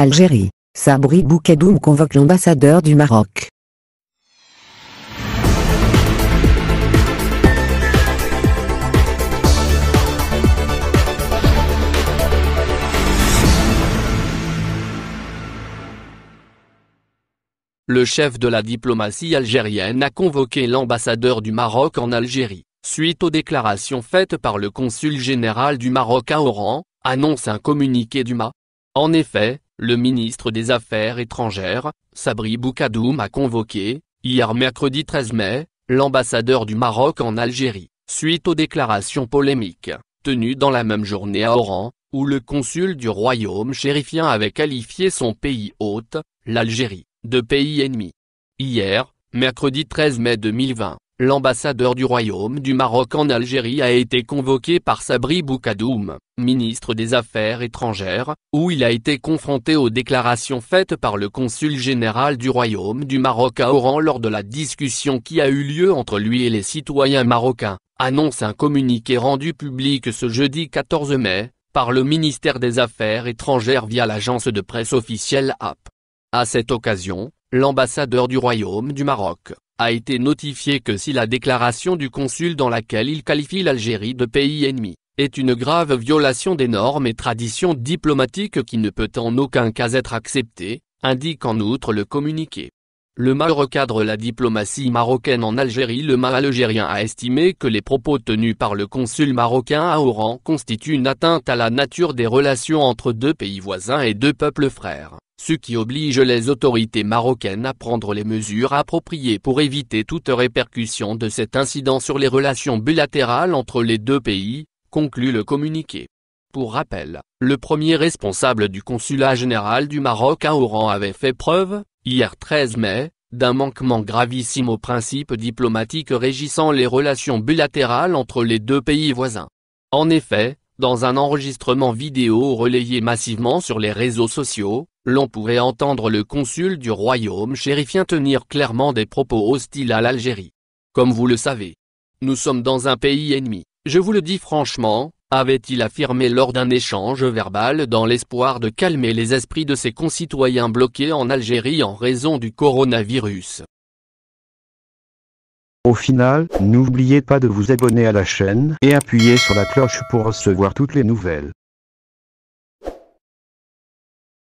Algérie, Sabri Boukadoum convoque l'ambassadeur du Maroc. Le chef de la diplomatie algérienne a convoqué l'ambassadeur du Maroc en Algérie, suite aux déclarations faites par le consul général du Maroc à Oran, annonce un communiqué du MA. En effet, le ministre des Affaires étrangères, Sabri Boukadoum a convoqué, hier mercredi 13 mai, l'ambassadeur du Maroc en Algérie, suite aux déclarations polémiques, tenues dans la même journée à Oran, où le consul du royaume chérifien avait qualifié son pays hôte, l'Algérie, de pays ennemi. Hier, mercredi 13 mai 2020, l'ambassadeur du Royaume du Maroc en Algérie a été convoqué par Sabri Boukadoum, ministre des Affaires étrangères, où il a été confronté aux déclarations faites par le consul général du Royaume du Maroc à Oran lors de la discussion qui a eu lieu entre lui et les citoyens marocains, annonce un communiqué rendu public ce jeudi 14 mai, par le ministère des Affaires étrangères via l'agence de presse officielle AP. À cette occasion, l'ambassadeur du Royaume du Maroc a été notifié que si la déclaration du consul dans laquelle il qualifie l'Algérie de pays ennemi est une grave violation des normes et traditions diplomatiques qui ne peut en aucun cas être acceptée, indique en outre le communiqué. Le MA recadre la diplomatie marocaine en Algérie. Le MA algérien a estimé que les propos tenus par le consul marocain à Oran constituent une atteinte à la nature des relations entre deux pays voisins et deux peuples frères, ce qui oblige les autorités marocaines à prendre les mesures appropriées pour éviter toute répercussion de cet incident sur les relations bilatérales entre les deux pays, conclut le communiqué. Pour rappel, le premier responsable du consulat général du Maroc à Oran avait fait preuve, hier 13 mai, d'un manquement gravissime aux principes diplomatiques régissant les relations bilatérales entre les deux pays voisins. En effet, dans un enregistrement vidéo relayé massivement sur les réseaux sociaux, l'on pourrait entendre le consul du royaume chérifien tenir clairement des propos hostiles à l'Algérie. Comme vous le savez, nous sommes dans un pays ennemi, je vous le dis franchement, avait-il affirmé lors d'un échange verbal dans l'espoir de calmer les esprits de ses concitoyens bloqués en Algérie en raison du coronavirus. Au final, n'oubliez pas de vous abonner à la chaîne et appuyer sur la cloche pour recevoir toutes les nouvelles.